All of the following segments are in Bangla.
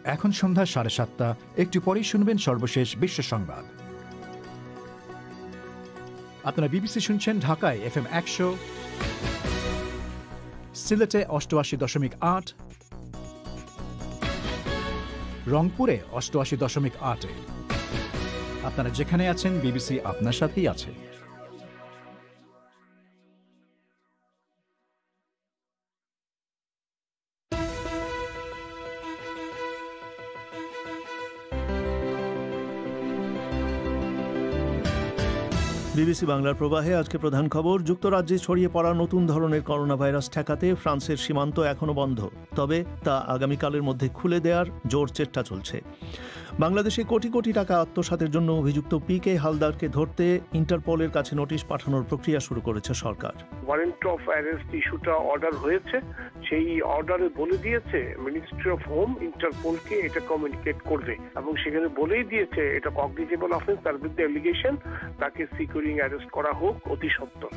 এখন সন্ধ্যা 7:30। একটু পরেই শুনবেন সর্বশেষ বিশ্ব সংবাদ। আপনারা বিবিসি শুনছেন ঢাকায় FM 100, সিলেটে 88.8, রংপুরে 88.8। আপনারা যেখানে আছেন বিবিসি আপনার সাথেই আছে। বিবিসি বাংলার প্রবাহে আজকে প্রধান খবর। যুক্তরাজ্যে ছড়িয়ে পড়া নতুন ধরনের করোনা ভাইরাস ঠেকাতে ফ্রান্সের সীমান্ত এখনও বন্ধ, তবে তা আগামীকালের মধ্যে খুলে দেওয়ার জোর চেষ্টা চলছে। বাংলাদেশে কোটি কোটি টাকা আত্মসাতের জন্য অভিযুক্ত পিকে হালদারকে ধরতে ইন্টারপোলের কাছে নোটিশ পাঠানোর প্রক্রিয়া শুরু করেছে সরকার। ওয়ারেন্ট অফ অ্যারেস্ট ইস্যুটা অর্ডার হয়েছে, সেই অর্ডারে বলে দিয়েছে মিনিস্ট্রি অফ হোম ইন্টারপোলকে এটা কমিউনিকেট করবে, এবং সেখানে বলেই দিয়েছে এটা কগনিজেবল অফেন্স, তার বিরুদ্ধে অ্যালিগেশন, তাকে সিকিউরিং অ্যারেস্ট করা হোক অতি সত্বর।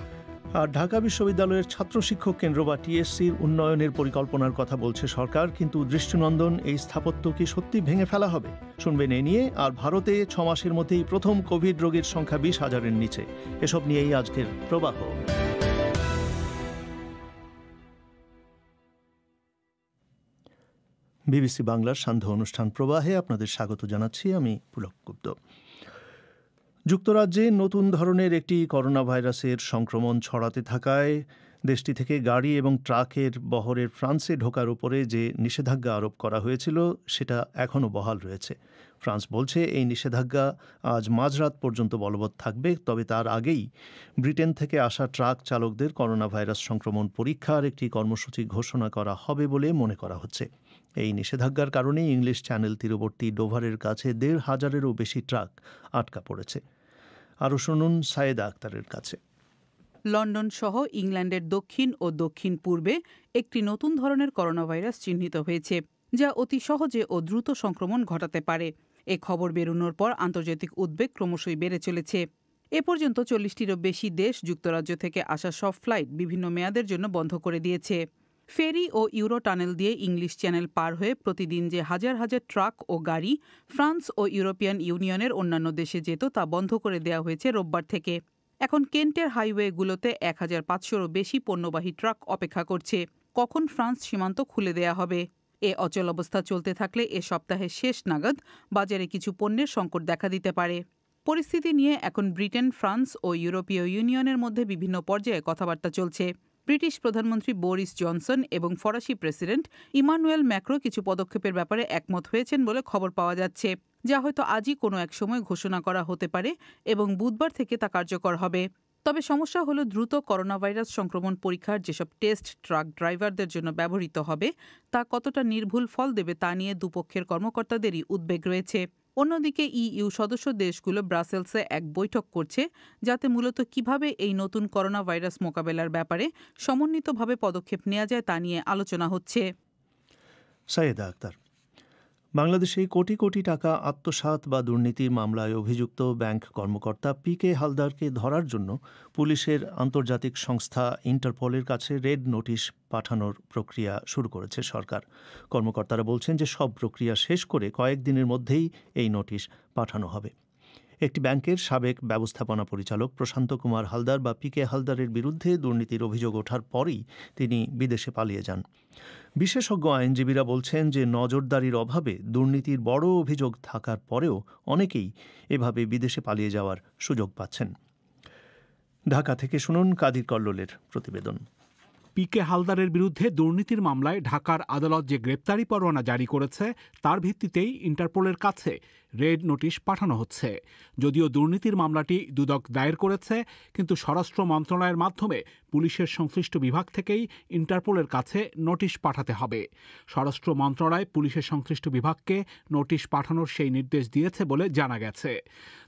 আর ঢাকা বিশ্ববিদ্যালয়ের ছাত্র শিক্ষক কেন্দ্র বা টিএসসির উন্নয়নের পরিকল্পনার কথা বলছে সরকার, কিন্তু দৃষ্টিনন্দন এই স্থাপত্য কি সত্যি ভেঙে ফেলা হবে? শুনবেন এ নিয়ে। আর ভারতে 6 মাসের মধ্যেই প্রথম কোভিড রোগীর সংখ্যা 20,000-এর নিচে। এসব নিয়েই আজকের প্রবাহ। বিবিসি বাংলার সান্ধ্য অনুষ্ঠান প্রবাহে আপনাদের স্বাগত জানাচ্ছি, আমি পুলক গুপ্ত। যুক্তরাজ্যে নতুন ধরনের একটি করোনা ভাইরাসের সংক্রমণ ছড়াতে থাকায় দেশটি থেকে গাড়ি এবং ট্রাকের বহরের ফ্রান্সে ঢোকার উপরে যে নিষেধাজ্ঞা আরোপ করা হয়েছিল সেটা এখনও বহাল রয়েছে। ফ্রান্স বলছে এই নিষেধাজ্ঞা আজ মাঝরাত পর্যন্ত বলবৎ থাকবে, তবে তার আগেই ব্রিটেন থেকে আসা ট্রাক চালকদের করোনা ভাইরাস সংক্রমণ পরীক্ষার একটি কর্মসূচি ঘোষণা করা হবে বলে মনে করা হচ্ছে। এই নিষেধাজ্ঞার কারণে ইংলিশ চ্যানেল তীরবর্তী ডোভারের কাছে 1,500-এরও বেশি ট্রাক আটকা পড়েছে। আরও শুনুন সায়েদা আক্তারের কাছে। লন্ডন সহ ইংল্যান্ডের দক্ষিণ ও দক্ষিণ পূর্বে একটি নতুন ধরনের করোনা ভাইরাস চিহ্নিত হয়েছে, যা অতি সহজে ও দ্রুত সংক্রমণ ঘটাতে পারে। এ খবর বেরোনোর পর আন্তর্জাতিক উদ্বেগ ক্রমশই বেড়ে চলেছে। এ পর্যন্ত 40টিরও বেশি দেশ যুক্তরাজ্য থেকে আসা সব ফ্লাইট বিভিন্ন মেয়াদের জন্য বন্ধ করে দিয়েছে। ফেরি ও ইউরো টানেল দিয়ে ইংলিশ চ্যানেল পার হয়ে প্রতিদিন যে হাজার হাজার ট্রাক ও গাড়ি ফ্রান্স ও ইউরোপিয়ান ইউনিয়নের অন্যান্য দেশে যেত তা বন্ধ করে দেওয়া হয়েছে রোববার থেকে। এখন কেন্টের হাইওয়েগুলোতে 1,500-রও বেশি পণ্যবাহী ট্রাক অপেক্ষা করছে কখন ফ্রান্স সীমান্ত খুলে দেয়া হবে। এ অচল অবস্থা চলতে থাকলে এ সপ্তাহের শেষ নাগাদ বাজারে কিছু পণ্যের সংকট দেখা দিতে পারে। পরিস্থিতি নিয়ে এখন ব্রিটেন, ফ্রান্স ও ইউরোপীয় ইউনিয়নের মধ্যে বিভিন্ন পর্যায়ে কথাবার্তা চলছে। ব্রিটিশ প্রধানমন্ত্রী বরিস জনসন এবং ফরাসি প্রেসিডেন্ট ইমানুয়েল ম্যাক্রো কিছু পদক্ষেপের ব্যাপারে একমত হয়েছেন বলে খবর পাওয়া যাচ্ছে, যা হয়তো আজই কোনো এক সময় ঘোষণা করা হতে পারে এবং বুধবার থেকে তা কার্যকর হবে। তবে সমস্যা হলো দ্রুত করোনা ভাইরাস সংক্রমণ পরীক্ষার যেসব টেস্ট ট্রাক ড্রাইভারদের জন্য ব্যবহৃত হবে তা কতটা নির্ভুল ফল দেবে তা নিয়ে দুপক্ষের কর্মকর্তাদেরই উদ্বেগ রয়েছে। অন্যদিকে ইইউ সদস্য দেশগুলো ব্রাসেলসে এক বৈঠক করছে, যাতে মূলত কিভাবে এই নতুন করোনা ভাইরাস মোকাবেলার ব্যাপারে সমন্বিতভাবে পদক্ষেপ নেওয়া যায় তা নিয়ে আলোচনা হচ্ছে। সায়েদা আক্তার। বাংলাদেশে কোটি কোটি টাকা আত্মসাৎ বা দুর্নীতির মামলায় অভিযুক্ত ব্যাংক কর্মকর্তা পিকে হালদারকে ধরার জন্য পুলিশের আন্তর্জাতিক সংস্থা ইন্টারপোলের কাছে রেড নোটিশ পাঠানোর প্রক্রিয়া শুরু করেছে সরকার। কর্মকর্তারা বলছেন যে সব প্রক্রিয়া শেষ করে কয়েকদিনের মধ্যেই এই নোটিশ পাঠানো হবে। একটি ব্যাংকের সাবেক ব্যবস্থাপনা পরিচালক প্রশান্ত কুমার হালদার বা পিকে হালদারের বিরুদ্ধে দুর্নীতির অভিযোগ ওঠার পরই তিনি বিদেশে পালিয়ে যান। বিশেষজ্ঞ আইনজীবীরা বলছেন যে নজরদারির অভাবে দুর্নীতির বড় অভিযোগ থাকার পরেও অনেকেই এভাবে বিদেশে পালিয়ে যাওয়ার সুযোগ পাচ্ছেন। ঢাকা থেকে শুনুন কাদির কল্লোলের প্রতিবেদন। পিকে হালদারের বিরুদ্ধে দুর্নীতির মামলায় ঢাকার আদালত যে গ্রেপ্তারি পরোয়ানা জারি করেছে তার ভিত্তিতেই ইন্টারপোলের কাছে রেড নোটিশ পাঠানো হচ্ছে। যদিও দুর্নীতির মামলাটি দুদক দায়ের করেছে, কিন্তু স্বরাষ্ট্র মন্ত্রণালয়ের মাধ্যমে পুলিশের সংশ্লিষ্ট বিভাগ থেকেই ইন্টারপোলের কাছে নোটিশ পাঠাতে হবে। স্বরাষ্ট্র মন্ত্রণালয় পুলিশের সংশ্লিষ্ট বিভাগকে নোটিশ পাঠানোর সেই নির্দেশ দিয়েছে বলে জানা গেছে।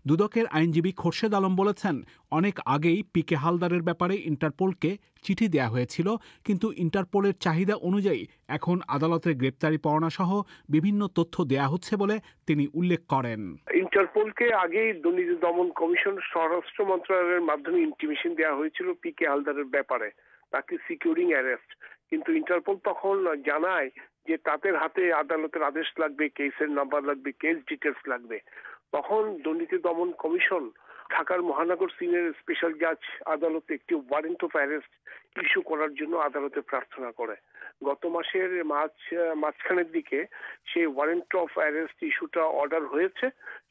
দুদকের আইনজীবী খোরশেদ আলম বলেছেন, অনেক আগেই পিকে হালদারের ব্যাপারে ইন্টারপোলকে চিঠি দেয়া হয়েছিল, কিন্তু ইন্টারপোলের চাহিদা অনুযায়ী এখন আদালতের গ্রেপ্তারি পরোয়ানা সহ বিভিন্ন তথ্য দেয়া হচ্ছে বলে তিনি উল্লেখ করেন। ইন্টারপোলকে আগেই দুর্নীতি দমন কমিশন স্বরাষ্ট্র মন্ত্রণালয়ের মাধ্যমে ইন্টিমেশন দেওয়া হয়েছিল পিকে হালদারের ব্যাপারে, তাকে সিকিউরিং অ্যারেস্ট, কিন্তু ইন্টারপোল তখন জানায় যে তাদের হাতে আদালতের আদেশ লাগবে, কেসের নাম্বার লাগবে, কেস ডিটেলস লাগবে, তখন দুর্নীতি দমন কমিশন ঢাকার মহানগর সিনিয়র স্পেশাল জাজ আদালতে একটি ওয়ারেন্ট অফ অ্যারেস্ট ইস্যু করার জন্য আদালতে প্রার্থনা করে। গত মাসের মাঝখানের দিকে সেই ওয়ারেন্ট অফ অ্যারেস্ট ইস্যুটা অর্ডার হয়েছে।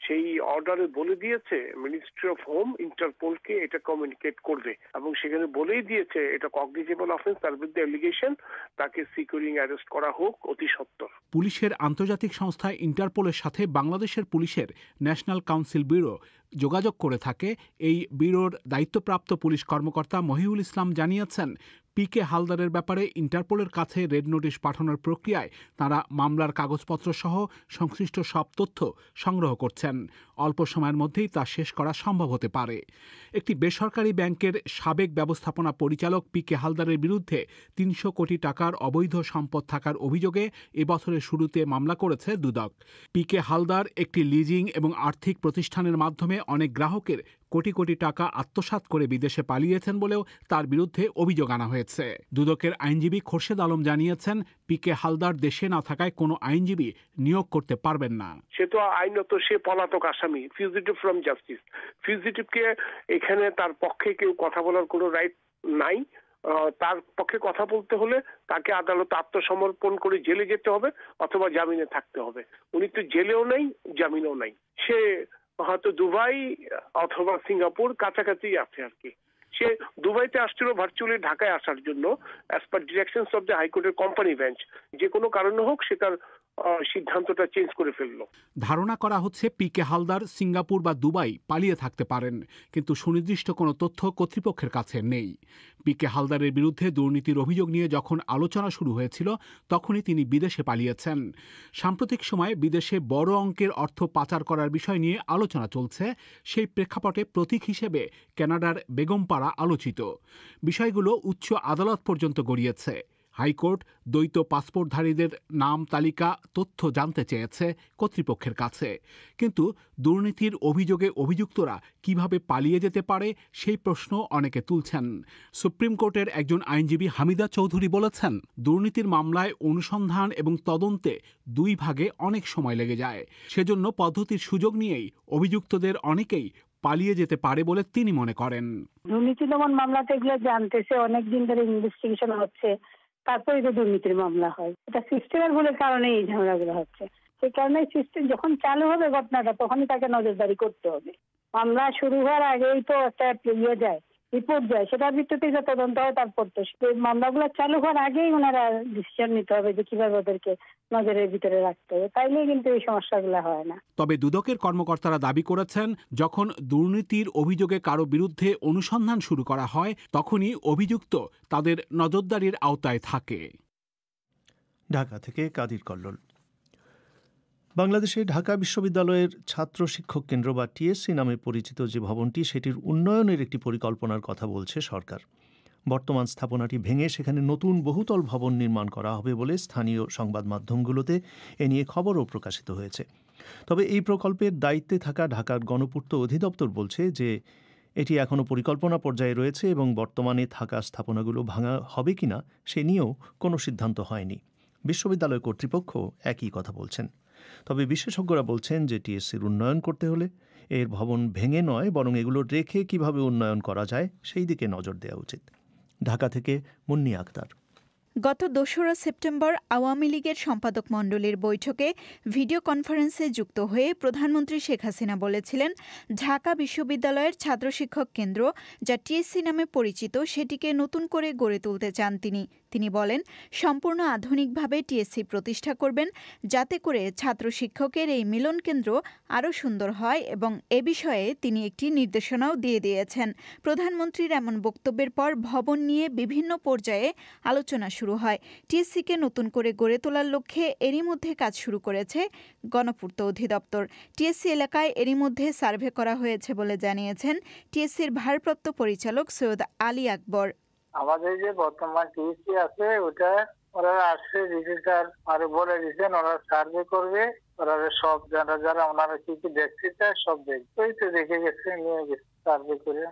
সেই অর্ডারে বলে দিয়েছে মিনিস্ট্রি অফ হোম ইন্টারপোলকে এটা কমিউনিকেট করবে, এবং সেখানে বলেই দিয়েছে এটা কগনিজেবল অফেন্স, তার বিরুদ্ধে অ্যালিগেশন, তাকে সিকিউরিং অ্যারেস্ট করা হোক অতি সত্বর। পুলিশের আন্তর্জাতিক সংস্থা ইন্টারপোলের সাথে বাংলাদেশের পুলিশের ন্যাশনাল কাউন্সিল ব্যুরো যোগাযোগ করে থাকে। এই ব্যুরোর দায়িত্বপ্রাপ্ত পুলিশ কর্মকর্তা মহিউল ইসলাম জানিয়েছেন, পিকে হালদারের ব্যাপারে ইন্টারপোলের কাছে রেড নোটিশ পাঠানোর প্রক্রিয়ায় তারা মামলার কাগজপত্র সহ সংশ্লিষ্ট সব তথ্য সংগ্রহ করছেন। অল্প সময়ের মধ্যেই তা শেষ করা সম্ভব হতে পারে। একটি বেসরকারি ব্যাংকের সাবেক ব্যবস্থাপনা পরিচালক পিকে হালদারের বিরুদ্ধে ৩০০ কোটি টাকার অবৈধ সম্পদ থাকার অভিযোগে এবছরের শুরুতে মামলা করেছে দুদক। পিকে হালদার একটি লিজিং এবং আর্থিক প্রতিষ্ঠানের মাধ্যমে অনেক গ্রাহকের কোটি কোটি টাকা আত্মসাৎ করে বিদেশে পালিয়েছেন বলেও তার বিরুদ্ধে অভিযোগ আনা হয়েছে। দুদকের আইনজীবী খোরশেদ আলম জানিয়েছেন, পিকে হালদার দেশে না থাকায় কোনো আইনজীবী নিয়োগ করতে পারবেন না। সে তো আইনত সে পলাতক আসামি, ফিউজিটিভ ফ্রম জাস্টিস। ফিউজিটিভকে এখানে তার পক্ষে কেউ কথা বলার কোনো রাইট নাই। তার পক্ষে কথা বলতে হলে তাকে আদালতে আত্মসমর্পণ করে জেলে যেতে হবে অথবা জামিনে থাকতে হবে। উনি তো জেলেও নাই, জামিনেও নাই। সে হয়তো দুবাই অথবা সিঙ্গাপুর কাছাকাছি আছে আর কি। সে দুবাইতে আসছিল ভার্চুয়ালি ঢাকায় আসার জন্য, as per directions of the হাইকোর্টের কোম্পানি বেঞ্চ। যে কোনো কারণে হোক সে তার সিদ্ধান্তটা চেঞ্জ করে ফেলল। ধারণা করা হচ্ছে পিকে হালদার সিঙ্গাপুর বা দুবাই পালিয়ে থাকতে পারেন, কিন্তু সুনির্দিষ্ট কোনো তথ্য কর্তৃপক্ষের কাছে নেই। পিকে হালদারের বিরুদ্ধে দুর্নীতির অভিযোগ নিয়ে যখন আলোচনা শুরু হয়েছিল তখনই তিনি বিদেশে পালিয়েছেন। সাম্প্রতিক সময়ে বিদেশে বড় অঙ্কের অর্থ পাচার করার বিষয় নিয়ে আলোচনা চলছে। সেই প্রেক্ষাপটে প্রতীক হিসেবে কানাডার বেগমপাড়া আলোচিত। বিষয়গুলো উচ্চ আদালত পর্যন্ত গড়িয়েছে। হাইকোর্ট দ্বৈত পাসপোর্টধারীদের নাম তালিকা তথ্য জানতে চেয়েছে কর্তৃপক্ষের কাছে, কিন্তু দুর্নীতির অভিযোগে অভিযুক্তরা কিভাবে পালিয়ে যেতে পারে সেই প্রশ্ন অনেকে তুলছেন। সুপ্রিম কোর্টের একজন আইনজীবী হামিদা চৌধুরী বলেছেন, দুর্নীতির মামলায় অনুসন্ধান এবং তদন্তে দুই ভাগে অনেক সময় লেগে যায়। সেজন্য পদ্ধতির সুযোগ নিয়েই অভিযুক্তদের অনেকেই পালিয়ে যেতে পারে বলে তিনি মনে করেন। দুর্নীতি দমন মামলাতে এগুলো জানতেছে অনেকদিন ধরে ইনভেস্টিগেশন হচ্ছে, তারপরে তো দুর্নীতির মামলা হয়। এটা সিস্টেমের ভুলের কারণে এই ঝামেলাগুলো হচ্ছে। সেই কারণে সিস্টেম যখন চালু হবে ঘটনাটা, তখনই তাকে নজরদারি করতে হবে। মামলা শুরু হওয়ার আগেই তো একটা যায়, রিপোর্ট যায়, সেটার ভিত্তিতে যে তদন্ত হয় তারপর তো মামলাগুলো চালু হওয়ার আগেই ওনারা ডিসিশন নিতে হবে যে কিভাবে ওদেরকে নজরের ভিতরে রাখতে হবে। তাইলে কিন্তু এই সমস্যাগুলো হয় না। তবে দুদকের কর্মকর্তারা দাবি করেছেন, যখন দুর্নীতির অভিযোগে কারো বিরুদ্ধে অনুসন্ধান শুরু করা হয় তখনই অভিযুক্ত তাদের নজরদারির আওতায় থাকে। ঢাকা থেকে কাদির কল্লোল। বাংলাদেশে ঢাকা বিশ্ববিদ্যালয়ের ছাত্র শিক্ষক কেন্দ্র বা টিএসসি নামে পরিচিত যে ভবনটি, সেটির উন্নয়নের একটি পরিকল্পনার কথা বলছে সরকার। বর্তমান স্থাপনাটি ভেঙে সেখানে নতুন বহুতল ভবন নির্মাণ করা হবে বলে স্থানীয় সংবাদ মাধ্যমগুলোতে এ নিয়ে খবরও প্রকাশিত হয়েছে। তবে এই প্রকল্পের দায়িত্বে থাকা ঢাকার গণপূর্ত অধিদপ্তর বলছে যে এটি এখনও পরিকল্পনা পর্যায়ে রয়েছে এবং বর্তমানে থাকা স্থাপনাগুলো ভাঙা হবে কিনা সে নিয়েও কোনো সিদ্ধান্ত হয়নি। বিশ্ববিদ্যালয় কর্তৃপক্ষ একই কথা বলছেন। তবে বিশেষজ্ঞরা বলছেন যে টিএসসির উন্নয়ন করতে হলে এর ভবন ভেঙে নয়, বরং এগুলো রেখে কিভাবে উন্নয়ন করা যায় সেই দিকে নজর দেওয়া উচিত। ঢাকা থেকে মুন্নি আক্তার। গত ২রা সেপ্টেম্বর আওয়ামী লীগের সম্পাদক মণ্ডলীর বৈঠকে ভিডিও কনফারেন্সে যুক্ত হয়ে প্রধানমন্ত্রী শেখ হাসিনা বলেছিলেন, ঢাকা বিশ্ববিদ্যালয়ের ছাত্র শিক্ষক কেন্দ্র, যা টিএসসি নামে পরিচিত, সেটিকে নতুন করে গড়ে তুলতে চান তিনি। তিনি বলেন, সম্পূর্ণ আধুনিকভাবে টিএসসি প্রতিষ্ঠা করবেন, যাতে করে ছাত্র শিক্ষকের এই মিলন কেন্দ্র আরও সুন্দর হয়, এবং এ বিষয়ে তিনি একটি নির্দেশনাও দিয়ে দিয়েছেন। প্রধানমন্ত্রীর এমন বক্তব্যের পর ভবন নিয়ে বিভিন্ন পর্যায়ে আলোচনা শুরু হয়। টিএসসিকে নতুন করে গড়ে তোলার লক্ষ্যে এরই মধ্যে কাজ শুরু করেছে গণপূর্ত অধিদপ্তর। টিএসসি এলাকায় এরই মধ্যে সার্ভে করা হয়েছে বলে জানিয়েছেন টিএসসির ভারপ্রাপ্ত পরিচালক সৈয়দ আলী আকবর। আমাদের যে বর্তমান টিএসসি আছে ওটা ওরা আসছে রিজিস্টার আর বলে দিচ্ছেন ওরা সার্ভে করবে, ওরা সব যারা ওনারা কি কি দেখতে চায় সব দেখবে। তো দেখে গেছে, নিয়ে গেছে সার্ভে করে।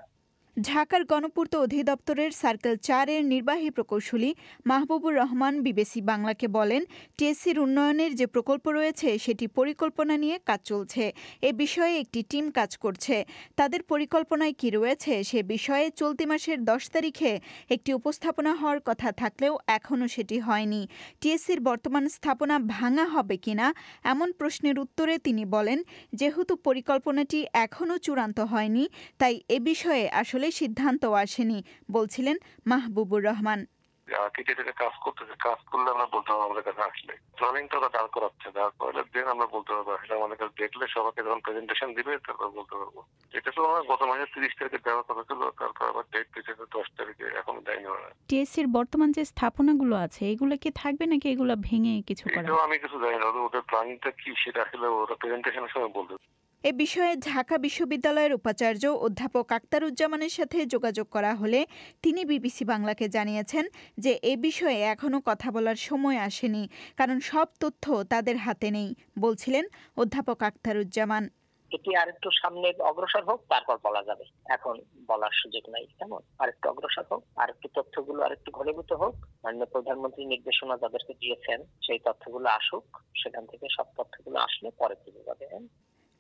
ঢাকার গণপূর্ত অধিদপ্তরের সার্কেল 4-এর নির্বাহী প্রকৌশলী মাহবুবুর রহমান বিবিসি বাংলাকে বলেন, টিএসসির উন্নয়নের যে প্রকল্প রয়েছে সেটি পরিকল্পনা নিয়ে কাজ চলছে। এ বিষয়ে একটি টিম কাজ করছে। তাদের পরিকল্পনায় কি রয়েছে সে বিষয়ে চলতি মাসের 10 তারিখে একটি উপস্থাপনা হওয়ার কথা থাকলেও এখনও সেটি হয়নি। টিএসসির বর্তমান স্থাপনা ভাঙা হবে কিনা এমন প্রশ্নের উত্তরে তিনি বলেন, যেহেতু পরিকল্পনাটি এখনও চূড়ান্ত হয়নি তাই এ বিষয়ে আসলে সিদ্ধান্ত আসেনি, বলছিলেন মাহবুবুর রহমান। আর্কিটেক্ট কাজ করতেছে, কাজ করলে আমরা বলতে পারবো আমাদের কাছে আসলে প্ল্যানিংটা দাঁড় করাচ্ছে, দাঁড় করালে দেন আমরা বলতে পারবো। আসলে আমাদের কাছে দেখলে সবাইকে যখন প্রেজেন্টেশন দিবে তারপর বলতে পারবো। এটা তো আমরা গত মাসের 30 তারিখে দেওয়ার কথা ছিল, তারপর আবার ডেট পেয়েছে 10 তারিখে, এখন দেয়নি ওরা। টিএসসির বর্তমান যে স্থাপনাগুলো আছে এগুলো কি থাকবে নাকি এগুলো ভেঙে কিছু করা? এটাও আমি কিছু জানি না, ওদের প্ল্যানিংটা কি সেটা আসলে ওরা প্রেজেন্টেশনের সময় বলবে। এ বিষয়ে ঢাকা বিশ্ববিদ্যালয়ের উপাচার্য অধ্যাপক আখতারুজ্জামানের সাথে যোগাযোগ করা হলে তিনি বিবিসি বাংলাকে জানিয়েছেন যে এ বিষয়ে এখনও কথা বলার সময় আসেনি, কারণ সব তথ্য তাদের হাতে নেই, বলছিলেন অধ্যাপক আখতারুজ্জামান। এটি আরেকটু সামনে অগ্রসর হোক, তারপর বলা যাবে, এখন বলার সুযোগ নাই। কেমন আরেকটু অগ্রসর হোক, আরেকটু তথ্যগুলো আরেকটু ঘনীভূত হোক, মাননীয় প্রধানমন্ত্রী নির্দেশনা যাদেরকে দিয়েছেন সেই তথ্যগুলো আসুক, সেখান থেকে সব তথ্যগুলো আসলে পরে দিতে যাবে।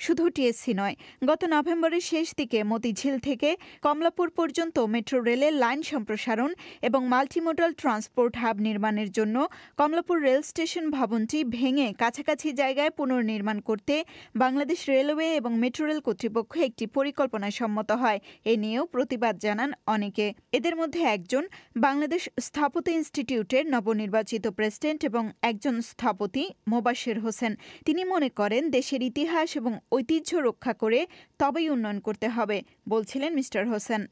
শুধু টিএসসি নয়, গত নভেম্বরের শেষ দিকে মতিঝিল থেকে কমলাপুর পর্যন্ত মেট্রো রেলের লাইন সম্প্রসারণ এবং মাল্টিমোডাল ট্রান্সপোর্ট হাব নির্মাণের জন্য কমলাপুর রেল স্টেশন ভবনটি ভেঙে কাছাকাছি জায়গায় পুনর্নির্মাণ করতে বাংলাদেশ রেলওয়ে এবং মেট্রো রেল কর্তৃপক্ষ একটি পরিকল্পনায় সম্মত হয়। এ নিয়েও প্রতিবাদ জানান অনেকে। এদের মধ্যে একজন বাংলাদেশ স্থাপত্য ইনস্টিটিউটের নবনির্বাচিত প্রেসিডেন্ট এবং একজন স্থপতি মোবাশ্বের হোসেন। তিনি মনে করেন দেশের ইতিহাস এবং ঐতিহ্য রক্ষা করে তবেই উন্নয়ন করতে হবে, বলছিলেন মিস্টার হোসেন।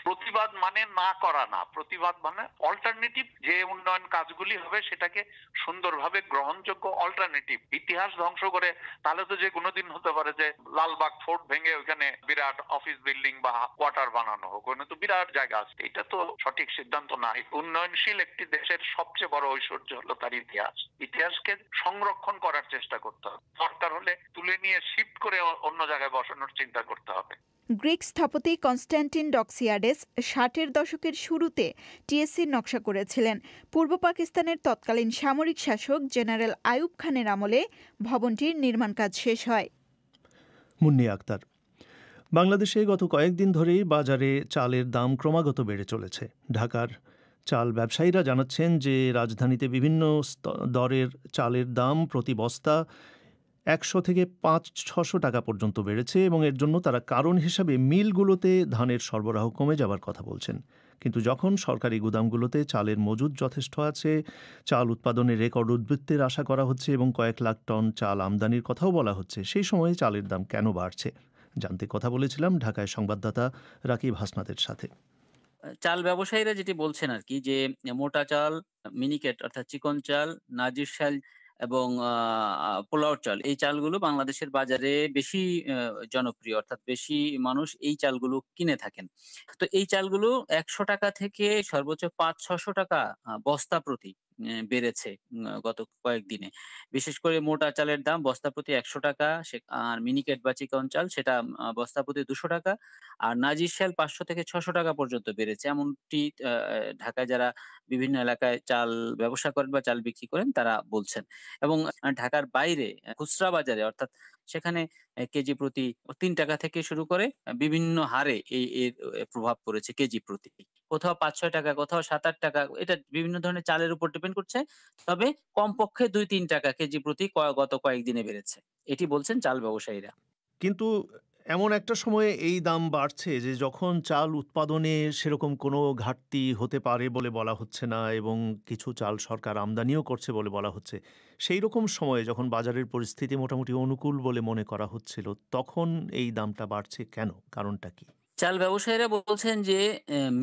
প্রতিবাদ মানে না করা না, প্রতিবাদ মানে অল্টারনেটিভ যে উন্নয়ন কাজগুলি হবে সেটাকে সুন্দরভাবে গ্রহণযোগ্য অল্টারনেটিভ। ইতিহাস ধ্বংস করে তাহলে তো যে কোনোদিন হতে পারে যে লালবাগ ফোর্ট ভেঙে ওখানে বিরাট অফিস বিল্ডিং বা কোয়ার্টার বানানো হোক, ওখানে তো বিরাট জায়গা আছে। এটা তো সঠিক সিদ্ধান্ত না। উন্নয়নশীল একটি দেশের সবচেয়ে বড় ঐশ্বর্য হলো তার ইতিহাস। ইতিহাসকে সংরক্ষণ করার চেষ্টা করতে হবে, দরকার হলে তুলে নিয়ে শিফট করে অন্য জায়গায় বসানোর চিন্তা করতে হবে। গ্রিক স্থপতি কনস্ট্যান্টিন ডক্সিয়াডেস 60-এর দশকের শুরুতে টিএসসির নকশা করেছিলেন। পূর্ব পাকিস্তানের তৎকালীন সামরিক শাসক জেনারেল আইয়ুব খানের আমলে ভবনটির নির্মাণ কাজ শেষ হয়। মুন্নি আক্তার। বাংলাদেশে গত কয়েকদিন ধরেই বাজারে চালের দাম ক্রমাগত বেড়ে চলেছে। ঢাকার চাল ব্যবসায়ীরা জানাচ্ছেন যে রাজধানীতে বিভিন্ন দরের চালের দাম প্রতি বস্তা 100 থেকে 500-600 টাকা পর্যন্ত বেড়েছে এবং এর জন্য তারা কারণ হিসাবে মিলগুলোতে ধানের সরবরাহ কমে যাবার কথা বলছেন। কিন্তু যখন সরকারি গুদামগুলোতে চালের মজুদ যথেষ্ট আছে, চাল উৎপাদনে রেকর্ড উদ্বৃত্তের আশা করা হচ্ছে এবং কয়েক লাখ টন চাল আমদানির কথাও বলা হচ্ছে, সেই সময়ে চালের দাম কেন বাড়ছে জানতে কথা বলেছিলাম ঢাকায় সংবাদদাতা রাকিব হাসনাতের সাথে। চাল ব্যবসায়ীরা যেটি বলছেন আর কি, যে মোটা চাল, মিনিকেট অর্থাৎ চিকন চাল, নাজির চাল এবং পোলাও চাল, এই চালগুলো বাংলাদেশের বাজারে বেশি জনপ্রিয়, অর্থাৎ বেশি মানুষ এই চালগুলো কিনে থাকেন। তো এই চালগুলো 100 টাকা থেকে সর্বোচ্চ 500-600 টাকা বস্তা প্রতি বেড়েছে গত কয়েকদিনে। বিশেষ করে মোটা চালের দাম বস্তা প্রতি 100 টাকা, আর মিনিকেট বা চিকন চাল সেটা বস্তা প্রতি 200 টাকা, আর নাজির চাল 500 থেকে 600 টাকা পর্যন্ত বেড়েছে। এমনটি ঢাকায় যারা বিভিন্ন এলাকায় চাল ব্যবসা করেন বা চাল বিক্রি করেন তারা বলছেন। এবং ঢাকার বাইরে খুচরা বাজারে, অর্থাৎ সেখানে কেজি প্রতি 3 টাকা থেকে শুরু করে বিভিন্ন হারে এর প্রভাব পড়েছে কেজি প্রতি। কোথাও 5-6 টাকা, কোথাও 7-8 টাকা, এটা বিভিন্ন ধরনের চালের উপর ডিপেন্ড করছে। তবে কমপক্ষে 2-3 টাকা কেজি প্রতি গত কয়েকদিনে বেড়েছে, এটি বলছেন চাল ব্যবসায়ীরা। কিন্তু এমন একটা সময়ে এই দাম বাড়ছে যে যখন চাল উৎপাদনে সেরকম কোনো ঘাটতি হতে পারে বলে বলা হচ্ছে না এবং কিছু চাল সরকার আমদানিও করছে বলে বলা হচ্ছে, সেই রকম সময়ে যখন বাজারের পরিস্থিতি মোটামুটি অনুকূল বলে মনে করা হচ্ছিল, তখন এই দামটা বাড়ছে কেন? কারণটা কি? চাল ব্যবসায়ীরা বলছেন যে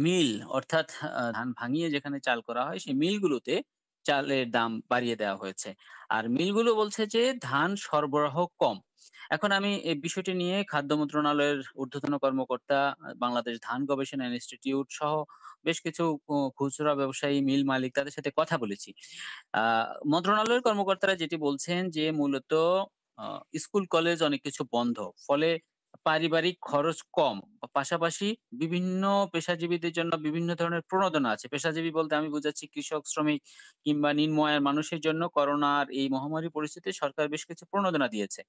মিল অর্থাৎ ধান ভাঙিয়ে যেখানে চাল করা হয় সেই মিলগুলোতে চালের দাম বাড়িয়ে দেওয়া হয়েছে। আর মিলগুলো বলছে যে ধান সরবরাহ কম। এখন আমি এই বিষয়টি নিয়ে খাদ্য মন্ত্রণালয়ের ঊর্ধ্বতন কর্মকর্তা, বাংলাদেশ ধান গবেষণা ইনস্টিটিউট সহ বেশ কিছু খুচরা ব্যবসায়ী, মিল মালিক, তাদের সাথে কথা বলেছি। মন্ত্রণালয়ের কর্মকর্তারা যেটি বলছেন যে মূলত স্কুল কলেজ অনেক কিছু বন্ধ, ফলে পারিবারিক খরচ কম, পাশাপাশি বিভিন্ন পেশাজীবীদের জন্য বিভিন্ন ধরনের প্রণোদনা আছে। পেশাজীবী বলতে আমি বুঝাচ্ছি কৃষক, শ্রমিক কিংবা নিম্ন আয়ের মানুষের জন্য করোনার এই মহামারী পরিস্থিতিতে সরকার বেশ কিছু প্রণোদনা দিয়েছে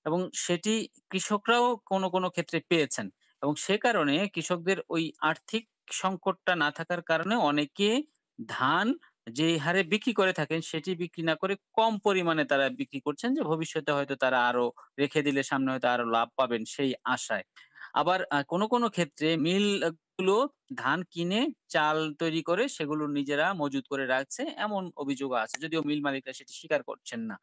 এবং সেটি কৃষকরাও কোনো ক্ষেত্রে পেয়েছেন এবং সে কারণে কৃষকদের ওই আর্থিক সংকটটা না থাকার কারণে অনেকে ধান যে হারে বিক্রি করে থাকেন সেটি বিক্রি না করে কম পরিমাণে তারা বিক্রি করছেন, যে ভবিষ্যতে হয়তো তারা আরো রেখে দিলে সামনে হয়তো আরো লাভ পাবেন সেই আশায়। আবার কোনো ক্ষেত্রে মিল গুলো ধান কিনে চাল তৈরি করে সেগুলো নিজেরা মজুত করে রাখছে, এমন অভিযোগও আছে, যদিও মিল মালিকরা সেটি স্বীকার করছেন না।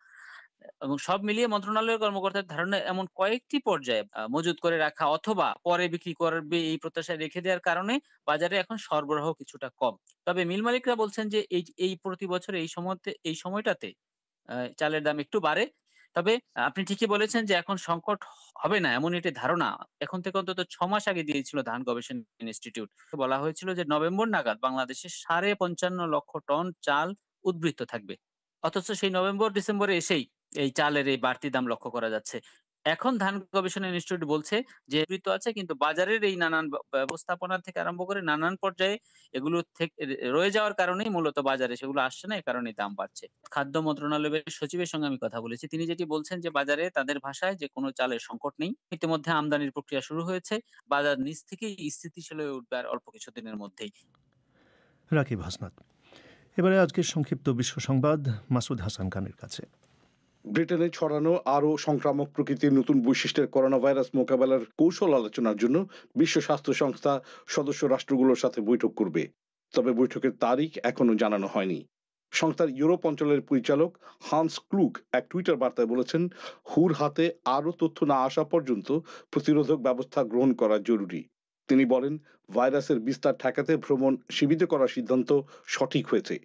এবং সব মিলিয়ে মন্ত্রণালয়ের কর্মকর্তার ধারণা এমন কয়েকটি পর্যায়ে মজুত করে রাখা অথবা পরে বিক্রি করবে এই প্রত্যাশায় রেখে দেওয়ার কারণে বাজারে এখন সরবরাহ কিছুটা কম। তবে মিল মালিকরা বলছেন যে এই প্রতি বছর এই সময়টাতে চালের দাম একটু বাড়ে। তবে আপনি ঠিকই বলেছেন যে এখন সংকট হবে না এমন একটি ধারণা এখন থেকে অন্তত ৬ মাস আগে দিয়েছিল ধান গবেষণা ইনস্টিটিউট। বলা হয়েছিল যে নভেম্বর নাগাদ বাংলাদেশে ৫৫ লক্ষ টন চাল উদ্বৃত্ত থাকবে। অথচ সেই নভেম্বর ডিসেম্বরে এসেই এই চালের এই বাড়তি দাম লক্ষ্য করা যাচ্ছে। এখন ধান গবেষণা ইনস্টিটিউট বলছে যে উদ্বৃত্ত আছে, কিন্তু বাজারের এই নানান ব্যবস্থাপনা থেকে আরম্ভ করে নানান পর্যায়ে এগুলো থেকে রয়ে যাওয়ার কারণেই মূলত বাজারে সেগুলো আসছে না, এ কারণেই দাম বাড়ছে। খাদ্য মন্ত্রণালয়ের সচিবের সঙ্গে আমি কথা বলেছি, তিনি যেটি বলছেন যে বাজারে তাদের ভাষায় যে কোনো চালের সংকট নেই, ইতিমধ্যে আমদানির প্রক্রিয়া শুরু হয়েছে, বাজার নিচ থেকেই স্থিতিশীল হয়ে উঠবে আর অল্প কিছুদিনের মধ্যেই। রাকিব হাসনাত। এবারে আজকের সংক্ষিপ্ত বিশ্ব সংবাদ মাসুদ হাসান খানের কাছে। ব্রিটেনে ছড়ানো আরও সংক্রামক প্রকৃতির নতুন বৈশিষ্ট্যের করোনা ভাইরাস মোকাবেলার কৌশল আলোচনার জন্য বিশ্ব স্বাস্থ্য সংস্থা সদস্য রাষ্ট্রগুলোর সাথে বৈঠক করবে। তবে বৈঠকের তারিখ এখনো জানানো হয়নি। সংস্থার ইউরোপ অঞ্চলের পরিচালক হান্স ক্লুগ এক টুইটার বার্তায় বলেছেন, হুর হাতে আরও তথ্য না আসা পর্যন্ত প্রতিরোধক ব্যবস্থা গ্রহণ করা জরুরি। তিনি বলেন, ভাইরাসের বিস্তার ঠেকাতে ভ্রমণ সীমিত করার সিদ্ধান্ত সঠিক হয়েছে,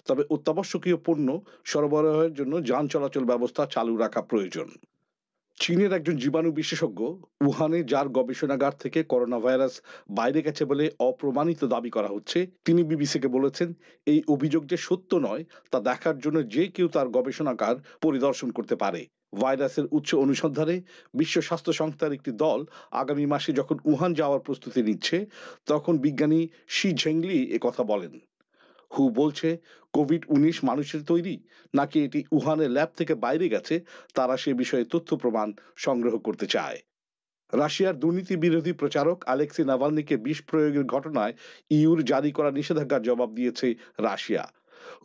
তবে অত্যাবশ্যকীয় পণ্য সরবরাহের জন্য যান চলাচল ব্যবস্থা চালু রাখা প্রয়োজন। চীনের একজন জীবাণু বিশেষজ্ঞ উহানে যার গবেষণাগার থেকে করোনা ভাইরাস বাইরে গেছে বলে অপ্রমাণিত দাবি করা হচ্ছে, তিনি বিবিসিকে বলেছেন, এই অভিযোগ যে সত্য নয় তা দেখার জন্য যে কেউ তার গবেষণাগার পরিদর্শন করতে পারে। ভাইরাসের উৎস অনুসন্ধানে বিশ্ব স্বাস্থ্য সংস্থার একটি দল আগামী মাসে যখন উহান যাওয়ার প্রস্তুতি নিচ্ছে, তখন বিজ্ঞানী শি ঝেংলি কথা বলেন। হু বলছে, কোভিড-19 মানুষের তৈরি নাকি এটি উহানের ল্যাব থেকে বাইরে গেছে, তারা সে বিষয়ে তথ্য প্রমাণ সংগ্রহ করতে চায়। রাশিয়ার দুর্নীতি বিরোধী প্রচারক আলেক্সি নাভালনিকে বিষ প্রয়োগের ঘটনায় ইউর জারি করা নিষেধাজ্ঞার জবাব দিয়েছে রাশিয়া।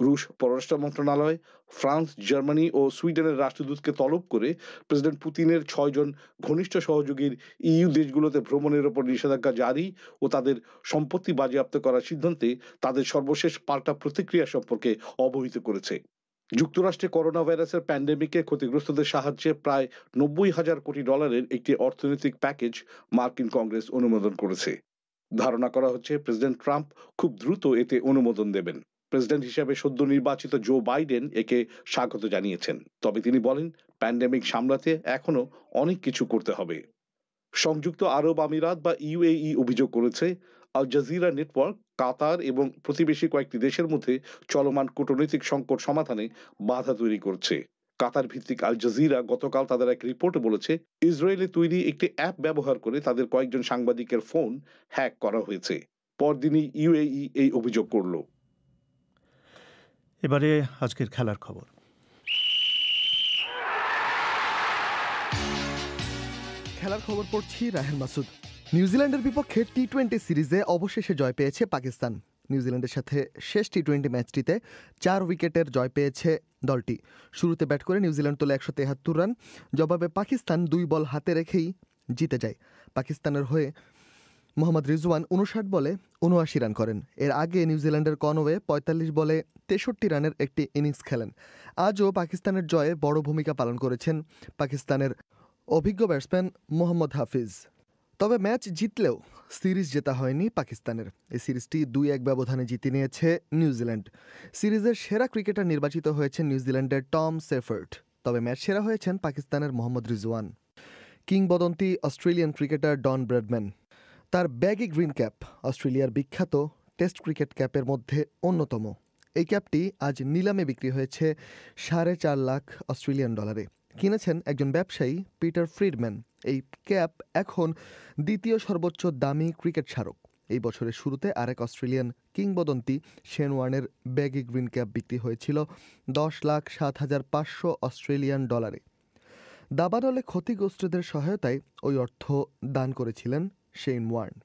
রুশ পররাষ্ট্র মন্ত্রণালয় ফ্রান্স, জার্মানি ও সুইডেনের রাষ্ট্রদূতকে তলব করে প্রেসিডেন্ট পুতিনের ৬ জন ঘনিষ্ঠ সহযোগীর ইইউ দেশগুলোতে ভ্রমণের ওপর নিষেধাজ্ঞা জারি ও তাদের সম্পত্তি বাজেয়াপ্ত করার সিদ্ধান্তে তাদের সর্বশেষ পাল্টা প্রতিক্রিয়া সম্পর্কে অবহিত করেছে। যুক্তরাষ্ট্রে করোনা ভাইরাসের প্যান্ডেমিকে ক্ষতিগ্রস্তদের সাহায্যে প্রায় $৯০,০০০ কোটি একটি অর্থনৈতিক প্যাকেজ মার্কিন কংগ্রেস অনুমোদন করেছে। ধারণা করা হচ্ছে প্রেসিডেন্ট ট্রাম্প খুব দ্রুত এতে অনুমোদন দেবেন। প্রেসিডেন্ট হিসেবে সদ্য নির্বাচিত জো বাইডেন একে স্বাগত জানিয়েছেন, তবে তিনি বলেন, প্যান্ডেমিক সামলাতে এখনো অনেক কিছু করতে হবে। সংযুক্ত আরব আমিরাত বা ইউএই অভিযোগ করেছে, আল জাজিরা নেটওয়ার্ক কাতার এবং প্রতিবেশী কয়েকটি দেশের মধ্যে চলমান কূটনৈতিক সংকট সমাধানে বাধা তৈরি করছে। কাতার ভিত্তিক আল জাজিরা গতকাল তাদের এক রিপোর্টে বলেছে, ইসরায়েলে তৈরি একটি অ্যাপ ব্যবহার করে তাদের কয়েকজন সাংবাদিকের ফোন হ্যাক করা হয়েছে। পরদিনই ইউএই এই অভিযোগ করল। এবারে আজকের খেলার খবর। খেলার খবর পড়ছি রাহেল মাসুদ। নিউজিল্যান্ডের বিপক্ষে টি-20 সিরিজে অবশেষে জয় পেয়েছে পাকিস্তান। নিউজিল্যান্ডের সাথে শেষ টি-20 ম্যাচটিতে 4 উইকেটের জয় পেয়েছে দলটি। শুরুতে ব্যাট করে নিউজিল্যান্ড তোলে 173 রান, জবাবে পাকিস্তান 2 বল হাতে রেখেই জিতে যায়। পাকিস্তানের হয়ে মোহাম্মদ রিজওয়ান 59 বলে 79 রান করেন। এর আগে নিউজিল্যান্ডের কনওয়ে 45 বলে 63 রানের একটি ইনিংস খেলেন। আজও পাকিস্তানের জয়ে বড় ভূমিকা পালন করেছেন পাকিস্তানের অভিজ্ঞ ব্যাটসম্যান মোহাম্মদ হাফিজ। তবে ম্যাচ জিতলেও সিরিজ জেতা হয়নি পাকিস্তানের। এই সিরিজটি 2-1 ব্যবধানে জিতে নিয়েছে নিউজিল্যান্ড। সিরিজের সেরা ক্রিকেটার নির্বাচিত হয়েছেন নিউজিল্যান্ডের টম সেফার্ড, তবে ম্যাচ সেরা হয়েছেন পাকিস্তানের মোহাম্মদ রিজওয়ান। কিংবদন্তি অস্ট্রেলিয়ান ক্রিকেটার ডন ব্র্যাডম্যান, তার ব্যাগি গ্রিন ক্যাপ অস্ট্রেলিয়ার বিখ্যাত টেস্ট ক্রিকেট ক্যাপের মধ্যে অন্যতম। এই ক্যাপটি আজ নিলামে বিক্রি হয়েছে $4.5 লাখ অস্ট্রেলিয়ান ডলারে। কিনেছেন একজন ব্যবসায়ী পিটার ফ্রিডম্যান। এই ক্যাপ এখন দ্বিতীয় সর্বোচ্চ দামি ক্রিকেট স্মারক। এই বছরের শুরুতে আরেক অস্ট্রেলিয়ান কিংবদন্তি শেন ওয়ার্নের ব্যাগি গ্রিন ক্যাপ বিক্রি হয়েছিল 10,07,500 অস্ট্রেলিয়ান ডলারে। দাবানলে ক্ষতিগ্রস্তদের সহায়তায় ওই অর্থ দান করেছিলেন শেন ওয়ার্ন।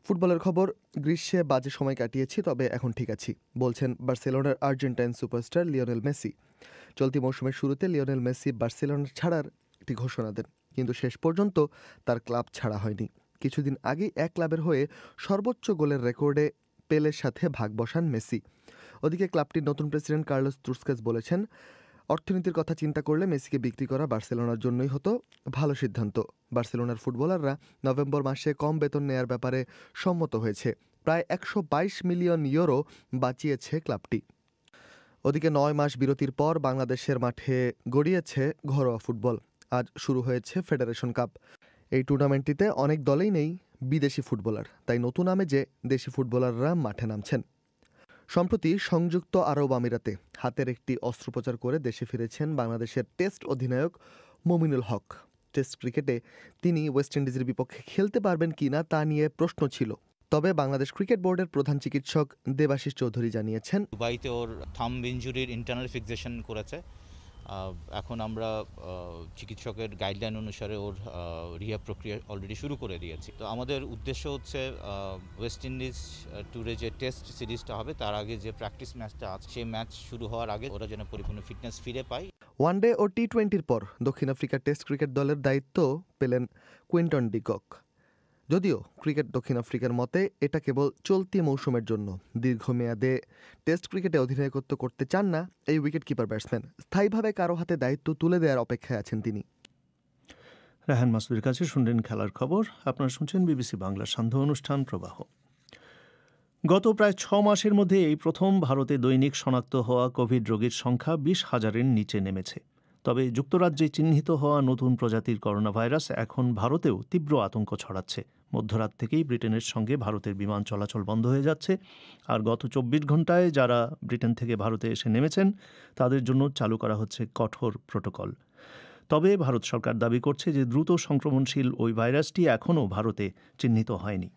ফুটবলের খবর, গ্রীষ্মে বাজে সময় কাটিয়েছি, তবে এখন ঠিক আছি, বলছেন বার্সেলোনার আর্জেন্টাইন সুপারস্টার লিওনেল মেসি। চলতি মৌসুমের শুরুতে লিওনেল মেসি বার্সেলোনা ছাড়ার একটি ঘোষণা দেন, কিন্তু শেষ পর্যন্ত তার ক্লাব ছাড়া হয়নি। কিছুদিন আগেই এক ক্লাবের হয়ে সর্বোচ্চ গোলের রেকর্ডে পেলের সাথে ভাগ বসান মেসি। ওদিকে ক্লাবটির নতুন প্রেসিডেন্ট কার্লোস তুস্কেস বলেছেন, অর্থনীতির কথা চিন্তা করলে মেসিকে বিক্রি করা বার্সেলোনার জন্যই হতো ভালো সিদ্ধান্ত। বার্সেলোনার ফুটবলাররা নভেম্বর মাসে কম বেতন নেয়ার ব্যাপারে সম্মত হয়েছে। প্রায় 122 মিলিয়ন ইউরো বাঁচিয়েছে ক্লাবটি। ওদিকে 9 মাস বিরতির পর বাংলাদেশের মাঠে গড়িয়েছে ঘরোয়া ফুটবল। আজ শুরু হয়েছে ফেডারেশন কাপ। এই টুর্নামেন্টটিতে অনেক দলেই নেই বিদেশি ফুটবলার, তাই নতুন আমেজে দেশি ফুটবলাররা মাঠে নামছেন। সম্প্রতি সংযুক্ত আরব আমিরাতে হাতের একটি অস্ত্রোপচার করে দেশে ফিরেছেন বাংলাদেশের টেস্ট অধিনায়ক মমিনুল হক। টেস্ট ক্রিকেটে তিনি ওয়েস্ট ইন্ডিজের বিপক্ষে খেলতে পারবেন কিনা তা নিয়ে প্রশ্ন ছিল, তবে বাংলাদেশ ক্রিকেট বোর্ডের প্রধান চিকিৎসক দেবাশিস চৌধুরী জানিয়েছেন, দুবাইতে ওর থাম্ব ইনজুরির ইন্টারনাল ফিক্সেশন করেছে। এখন আমরা চিকিৎসকের গাইডলাইন অনুসারে ওর রিহ্যাব প্রক্রিয়া অলরেডি শুরু করে দিয়েছি। তো আমাদের উদ্দেশ্য হচ্ছে ওয়েস্ট ইন্ডিজ ট্যুরে যে টেস্ট সিরিজটা হবে তার আগে যে প্র্যাকটিস ম্যাচটা আছে সেই ম্যাচ শুরু হওয়ার আগে ওরা যেন পরিপূর্ণ ফিটনেস ফিরে পায়। ওয়ানডে ও টি-20-র পর দক্ষিণ আফ্রিকার টেস্ট ক্রিকেট দলের দায়িত্ব পেলেন কুইন্টন ডি কক। যদিও ক্রিকেট দক্ষিণ আফ্রিকার মতে এটা কেবল চলতি মৌসুমের জন্য। দীর্ঘমেয়াদে টেস্ট ক্রিকেটে অধিনায়কত্ব করতে চান না এই উইকেট কিপার ব্যাটসম্যান। স্থায়ীভাবে কারো হাতে দায়িত্ব তুলে দেওয়ার অপেক্ষায় আছেন তিনি। রায়হান মাসুদের কাছে শুনলেন খেলার খবর। আপনারা শুনছেন বিবিসি বাংলার সান্ধ্য অনুষ্ঠান প্রবাহ। গত প্রায় 6 মাসের মধ্যে এই প্রথম ভারতে দৈনিক শনাক্ত হওয়া কোভিড রোগীর সংখ্যা 20,000-এর নিচে নেমেছে। তবে যুক্তরাজ্যে চিহ্নিত হওয়া নতুন প্রজাতির করোনা ভাইরাস এখন ভারতেও তীব্র আতঙ্ক ছড়াচ্ছে। মধ্যরাত থেকেই ব্রিটেনের সঙ্গে ভারতের বিমান চলাচল বন্ধ হয়ে যাচ্ছে। আর গত 24 ঘন্টায় যারা ব্রিটেন থেকে ভারতে এসে নেমেছেন তাদের জন্য চালু করা হচ্ছে কঠোর প্রোটোকল। তবে ভারত সরকার দাবি করছে যে দ্রুত সংক্রমণশীল ওই ভাইরাসটি এখনও ভারতে চিহ্নিত হয়নি।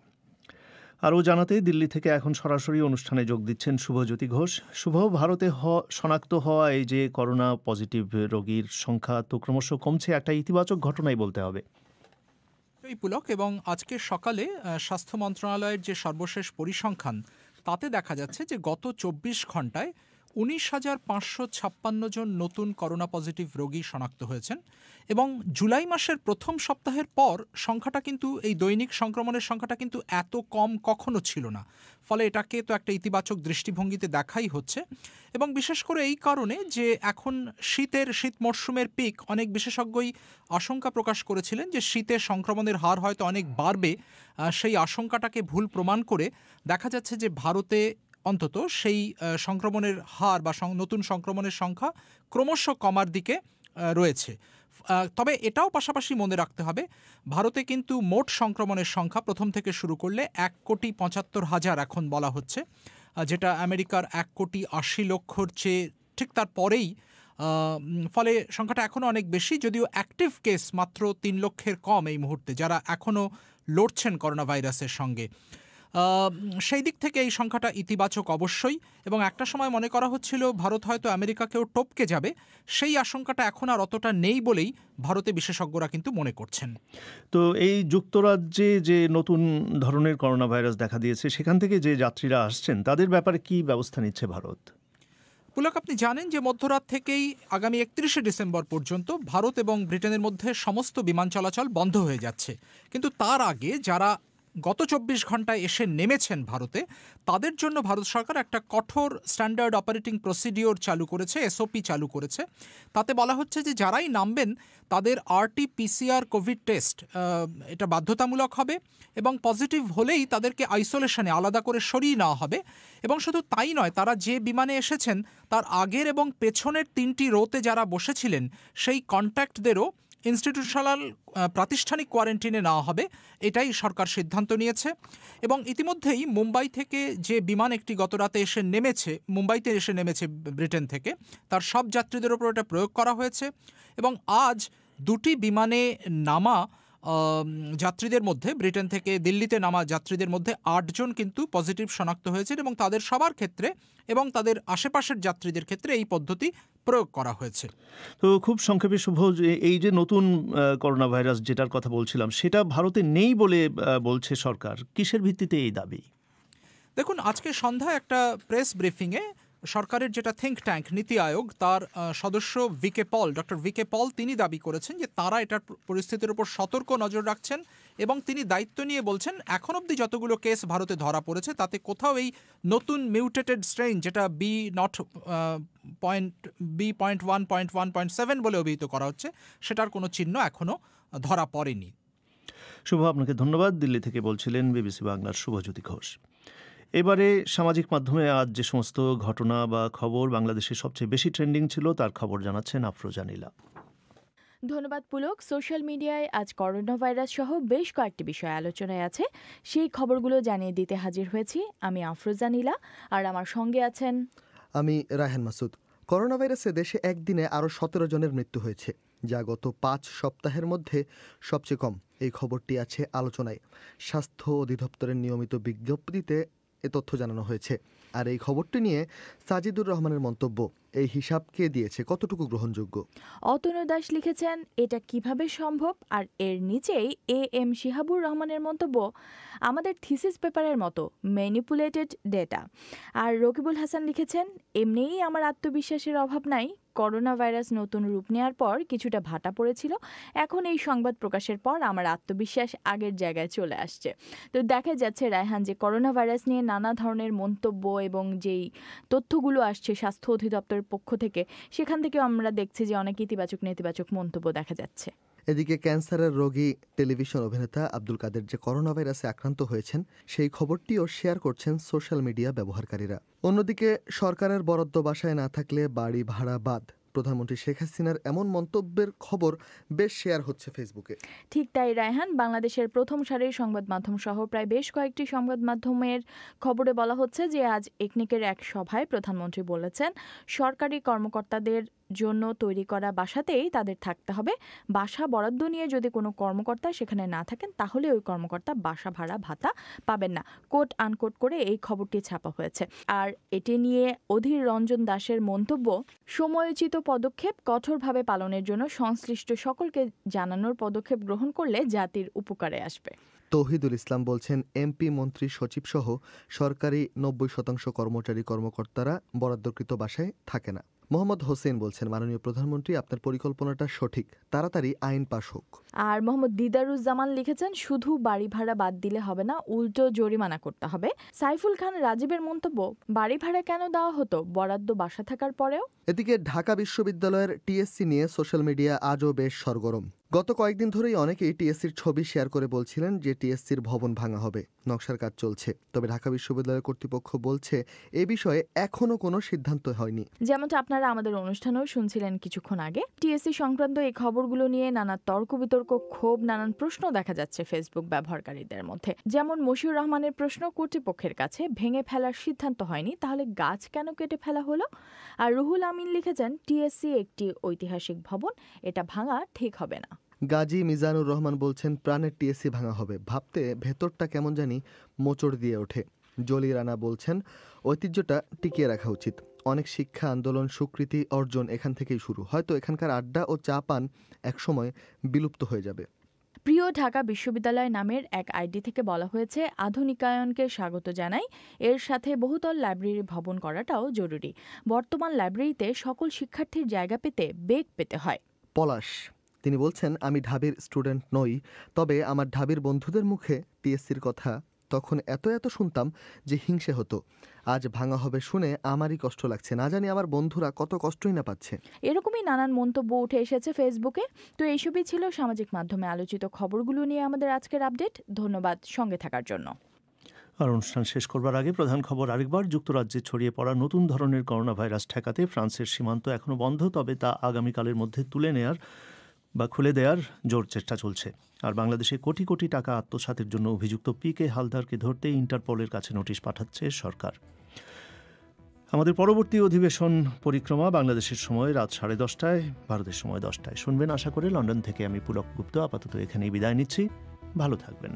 আরও জানাতে দিল্লি থেকে এখন সরাসরি অনুষ্ঠানে যোগ দিচ্ছেন শুভজ্যোতি ঘোষ। শুভ, ভারতে শনাক্ত হওয়া এই যে করোনা পজিটিভ রোগীর সংখ্যা তো ক্রমশ কমছে, একটা ইতিবাচক ঘটনাই বলতে হবে। এই পুলক, এবং আজকে সকালে স্বাস্থ্য মন্ত্রণালয়ের যে সর্বশেষ পরিসংখ্যান তাতে দেখা যাচ্ছে যে গত 24 ঘন্টায় 19,556 জন নতুন করোনা পজিটিভ রোগী শনাক্ত হয়েছেন। এবং জুলাই মাসের প্রথম সপ্তাহের পর সংখ্যাটা কিন্তু, এই দৈনিক সংক্রমণের সংখ্যাটা কিন্তু এত কম কখনো ছিল না। ফলে এটাকে তো একটা ইতিবাচক দৃষ্টিভঙ্গিতে দেখাই হচ্ছে। এবং বিশেষ করে এই কারণে যে এখন শীত মরশুমের পিক, অনেক বিশেষজ্ঞই আশঙ্কা প্রকাশ করেছিলেন যে শীতের সংক্রমণের হার হয়তো অনেক বাড়বে। সেই আশঙ্কাটাকে ভুল প্রমাণ করে দেখা যাচ্ছে যে ভারতে অন্তত সেই সংক্রমণের হার বা নতুন সংক্রমণের সংখ্যা ক্রমশ কমার দিকে রয়েছে। তবে এটাও পাশাপাশি মনে রাখতে হবে, ভারতে কিন্তু মোট সংক্রমণের সংখ্যা প্রথম থেকে শুরু করলে 1,75,000 এখন বলা হচ্ছে, যেটা আমেরিকার 1,80,00,000 চেয়ে ঠিক তার পরেই। ফলে সংখ্যাটা এখনও অনেক বেশি, যদিও অ্যাক্টিভ কেস মাত্র 3 লক্ষের কম এই মুহূর্তে, যারা এখনও লড়ছেন করোনা ভাইরাসের সঙ্গে। সেই দিক থেকে এই সংখ্যাটা ইতিবাচক অবশ্যই। এবং একটা সময় মনে করা হচ্ছিল ভারত হয়তো আমেরিকাকেও টপকে যাবে, সেই আশঙ্কাটা এখন আর অতটা নেই বলেই ভারতে বিশেষজ্ঞরা কিন্তু মনে করছেন। তো এই যুক্তরাজ্যে যে নতুন ধরনের করোনা ভাইরাস দেখা দিয়েছে, সেখান থেকে যে যাত্রীরা আসছেন তাদের ব্যাপারে কি ব্যবস্থা নিচ্ছে ভারত? পুলক, আপনি জানেন যে মধ্যরাত থেকেই আগামী 31শে ডিসেম্বর পর্যন্ত ভারত এবং ব্রিটেনের মধ্যে সমস্ত বিমান চলাচল বন্ধ হয়ে যাচ্ছে। কিন্তু তার আগে যারা গত 24 ঘন্টায় এসে নেমেছেন ভারতে, তাদের জন্য ভারত সরকার একটা কঠোর স্ট্যান্ডার্ড অপারেটিং প্রসিডিওর চালু করেছে, এসওপি চালু করেছে। তাতে বলা হচ্ছে যে যারাই নামবেন তাদের RT-PCR কোভিড টেস্ট এটা বাধ্যতামূলক হবে, এবং পজিটিভ হলেই তাদেরকে আইসোলেশনে আলাদা করে সরিয়ে নেওয়া হবে। এবং শুধু তাই নয়, তারা যে বিমানে এসেছেন তার আগের এবং পেছনের 3টি রোতে যারা বসেছিলেন সেই কন্ট্যাক্টদেরও ইনস্টিটিউশনাল প্রাতিষ্ঠানিক কোয়ারেন্টিনে নেওয়া হবে, এটাই সরকার সিদ্ধান্ত নিয়েছে। এবং ইতিমধ্যেই মুম্বাই থেকে যে বিমান একটি গতরাতে মুম্বাইতে এসে নেমেছে ব্রিটেন থেকে, তার সব যাত্রীদের উপর এটা প্রয়োগ করা হয়েছে। এবং আজ দুটি বিমানে নামা যাত্রীদের মধ্যে, ব্রিটেন থেকে দিল্লিতে নামা যাত্রীদের মধ্যে 8 জন কিন্তু পজিটিভ শনাক্ত হয়েছে এবং তাদের সবার ক্ষেত্রে এবং তাদের আশেপাশের যাত্রীদের ক্ষেত্রে এই পদ্ধতি প্রয়োগ করা হয়েছে। তো খুব সংক্ষেপে শুভ, এই যে নতুন করোনা ভাইরাস যেটার কথা বলছিলাম, সেটা ভারতে নেই বলে বলছে সরকার, কিসের ভিত্তিতে এই দাবি? দেখুন, আজকে সন্ধ্যায় একটা প্রেস ব্রিফিংয়ে সরকারের যেটা থিঙ্ক ট্যাঙ্ক নীতি আয়োগ, তার সদস্য ডক্টর ভিকে পল তিনি দাবি করেছেন যে তারা এটার পরিস্থিতির উপর সতর্ক নজর রাখছেন এবং তিনি দায়িত্ব নিয়ে বলছেন এখন অবধি যতগুলো কেস ভারতে ধরা পড়েছে তাতে কোথাও এই নতুন মিউটেটেড স্ট্রেইন, যেটা B.1.1.7 বলে অভিহিত করা হচ্ছে, সেটার কোনো চিহ্ন এখনও ধরা পড়েনি। শুভ, আপনাকে ধন্যবাদ। দিল্লি থেকে বলছিলেন বিবিসি বাংলার শুভজ্যোতি ঘোষ। এবারে সামাজিক মাধ্যমে আজ যে সমস্ত ঘটনা বা খবর বাংলাদেশে সবচেয়ে বেশি ট্রেন্ডিং ছিল তার খবর জানাচ্ছেন আফরোজা নীলা। ধন্যবাদ পুলক। সোশ্যাল মিডিয়ায় আজ করোনা ভাইরাস সহ বেশ কয়েকটি বিষয় আলোচনায় আছে, সেই খবরগুলো জানিয়ে দিতে হাজির হয়েছি আমি আফরোজা নীলা, আর আমার সঙ্গে আছেন আমি রায়হান মাসুদ। করোনা ভাইরাসে দেশে একদিনে আরও 17 জনের মৃত্যু হয়েছে, যা গত 5 সপ্তাহের মধ্যে সবচেয়ে কম। এই খবরটি আছে আলোচনায়। স্বাস্থ্য অধিদপ্তরের নিয়মিত বিজ্ঞপ্তিতে এ তথ্য জানানো হয়েছে। আর এই খবরটি নিয়ে সাজিদুর রহমানের মন্তব্য, এই হিসাব কে দিয়েছে, কতটুকু গ্রহণযোগ্য? অতনু দাস লিখেছেন এটা কিভাবে সম্ভব, আর এর নিচেই AM শিহাবুর রহমানের মন্তব্য, আমাদের থিসিস পেপারের মতো ম্যানিপুলেটেড ডেটা। আর রকিবুল হাসান লিখেছেন এমনিই আমার আত্মবিশ্বাসের অভাব নাই, করোনা ভাইরাস নতুন রূপ নেওয়ার পর কিছুটা ভাটা পড়েছিল, এখন এই সংবাদ প্রকাশের পর আমার আত্মবিশ্বাস আগের জায়গায় চলে আসছে। তো দেখা যাচ্ছে রায়হান, যে করোনা ভাইরাস নিয়ে নানা ধরনের মন্তব্য এবং যেই তথ্যগুলো আসছে স্বাস্থ্য অধিদপ্তরের পক্ষ থেকে, সেখান থেকে আমরা দেখছি যে অনেক ইতিবাচক নেতিবাচক মন্তব্য দেখা যাচ্ছে। এদিকে ক্যান্সারের রোগী টেলিভিশন অভিনেতা আব্দুল কাদের যে করোনা ভাইরাসে আক্রান্ত হয়েছেন, সেই খবরটিও শেয়ার করছেন সোশ্যাল মিডিয়া ব্যবহারকারীরা। অন্যদিকে সরকারের বরাদ্দ বাসায় না থাকলে বাড়ি ভাড়া বাদ, প্রধানমন্ত্রী শেখ হাসিনার এমন মন্তব্যের খবর বেশ শেয়ার হচ্ছে ফেসবুকে। ঠিক তাই রায়হান, বাংলাদেশের প্রথম সারির সংবাদ মাধ্যম সহ প্রায় বেশ কয়েকটি সংবাদ মাধ্যমের খবরে বলা হচ্ছে যে আজ একনিকের এক সভায় প্রধানমন্ত্রী বলেছেন সরকারি কর্মকর্তাদের জন্য তৈরি করা বাসাতেই তাদের থাকতে হবে, বাসা বরাদ্দ নিয়ে যদি কোনো কর্মকর্তা সেখানে না থাকেন তাহলে ওই কর্মকর্তা বাসা ভাড়া ভাতা পাবেন না, কোট আনকোট করে এই খবরটি ছাপা হয়েছে। আর এটি নিয়ে অধীর রঞ্জন দাসের মন্তব্য, সময়োচিত পদক্ষেপ কঠোরভাবে পালনের জন্য সংশ্লিষ্ট সকলকে জানানোর পদক্ষেপ গ্রহণ করলে জাতির উপকারে আসবে। তৌহিদুল ইসলাম বলছেন এমপি, মন্ত্রী, সচিব সহ সরকারি 90% কর্মচারী কর্মকর্তারা বরাদ্দকৃত বাসায় থাকে না। মোহাম্মদ হোসেন বলছেন মাননীয় প্রধানমন্ত্রী, আপনার পরিকল্পনাটা সঠিক, তাড়াতাড়ি আইন পাস হোক। আর মোহাম্মদ দিদারুজ্জামান লিখেছেন শুধু বাড়ি ভাড়া বাদ দিলে হবে না, উল্টো জরিমানা করতে হবে। সাইফুল খান রাজীবের মন্তব্য, বাড়ি ভাড়া কেন দেওয়া হতো বরাদ্দ বাসা থাকার পরেও। এদিকে ঢাকা বিশ্ববিদ্যালয়ের টিএসসি নিয়ে সোশ্যাল মিডিয়া আজও বেশ সরগরম। গত কয়েকদিন ধরেই অনেকেই টিএসসির ছবি শেয়ার করে বলছিলেন যে টিএসসির ভবন ভাঙা হবে, নকশার কাজ চলছে। তবে ঢাকা বিশ্ববিদ্যালয় কর্তৃপক্ষ বলছে এ বিষয়ে এখনো কোনো সিদ্ধান্ত হয়নি। যেমনটা আপনারা আমাদের অনুষ্ঠানেও শুনছিলেন কিছুক্ষণ আগে, টিএসসি সংক্রান্ত এই খবরগুলো নিয়ে নানা তর্ক বিতর্ক, ক্ষোভ, নানান প্রশ্ন দেখা যাচ্ছে ফেসবুক ব্যবহারকারীদের মধ্যে। যেমন মশিউর রহমানের প্রশ্ন, কর্তৃপক্ষের কাছে ভেঙে ফেলার সিদ্ধান্ত হয়নি, তাহলে গাছ কেন কেটে ফেলা হলো? আর রুহুল আমিন লিখেছেন টিএসসি একটি ঐতিহাসিক ভবন, এটা ভাঙা ঠিক হবে না। গাজী মিজানুর রহমান বলছেন প্রাণের টিএসসি ভাঙা হবে, ভাবতে ভেতরটা কেমন জানি মোচড় দিয়ে ওঠে। জলি রানা বলছেন ঐতিহ্যটা টিকিয়ে রাখা উচিত, অনেক শিক্ষা আন্দোলন, স্বীকৃতি অর্জন এখান থেকেই শুরু, হয়তো এখানকার আড্ডা ও চা পান একসময় বিলুপ্ত হয়ে যাবে। প্রিয় ঢাকা বিশ্ববিদ্যালয় নামের এক আইডি থেকে বলা হয়েছে আধুনিকায়নকে স্বাগত জানাই, এর সাথে বহুতল লাইব্রেরি ভবন করাটাও জরুরি। বর্তমান লাইব্রেরিতে সকল শিক্ষার্থীর জায়গা পেতে বেগ পেতে হয়। পলাশ তিনি বলছেন আমি ঢাবির স্টুডেন্ট নই, তবে আমার ঢাবির বন্ধুদের মুখে টিএসসির কথা তখন এত শুনতাম যে হিংসে হতো। আজ ভাঙা হবে শুনে আমারই কষ্ট লাগছে, না জানি আমার বন্ধুরা কত কষ্টই না পাচ্ছে। এরকমই নানান মন্তব্য উঠে এসেছে ফেসবুকে। তো এইসবই ছিল সামাজিক মাধ্যমে আলোচিত খবরগুলো নিয়ে আমাদের আজকের আপডেট। ধন্যবাদ সঙ্গে থাকার জন্য। আর অনুষ্ঠান শেষ করবার আগে প্রধান খবর আরেকবার, যুক্তরাজ্যে ছড়িয়ে পড়া নতুন ধরনের করোনা ভাইরাস ঠেকাতে ফ্রান্সের সীমান্ত এখনও বন্ধ, তবে তা আগামীকালের মধ্যে তুলে নেয়ার বা খুলে দেওয়ার জোর চেষ্টা চলছে। আর বাংলাদেশে কোটি কোটি টাকা আত্মসাতের জন্য অভিযুক্ত পিকে হালদারকে ধরতে ইন্টারপোলের কাছে নোটিশ পাঠাচ্ছে সরকার। আমাদের পরবর্তী অধিবেশন পরিক্রমা বাংলাদেশের সময় রাত 10:30, ভারতের সময় 10টায় শুনবেন আশা করে। লন্ডন থেকে আমি পুলক গুপ্ত আপাতত এখানেই বিদায় নিচ্ছি। ভালো থাকবেন।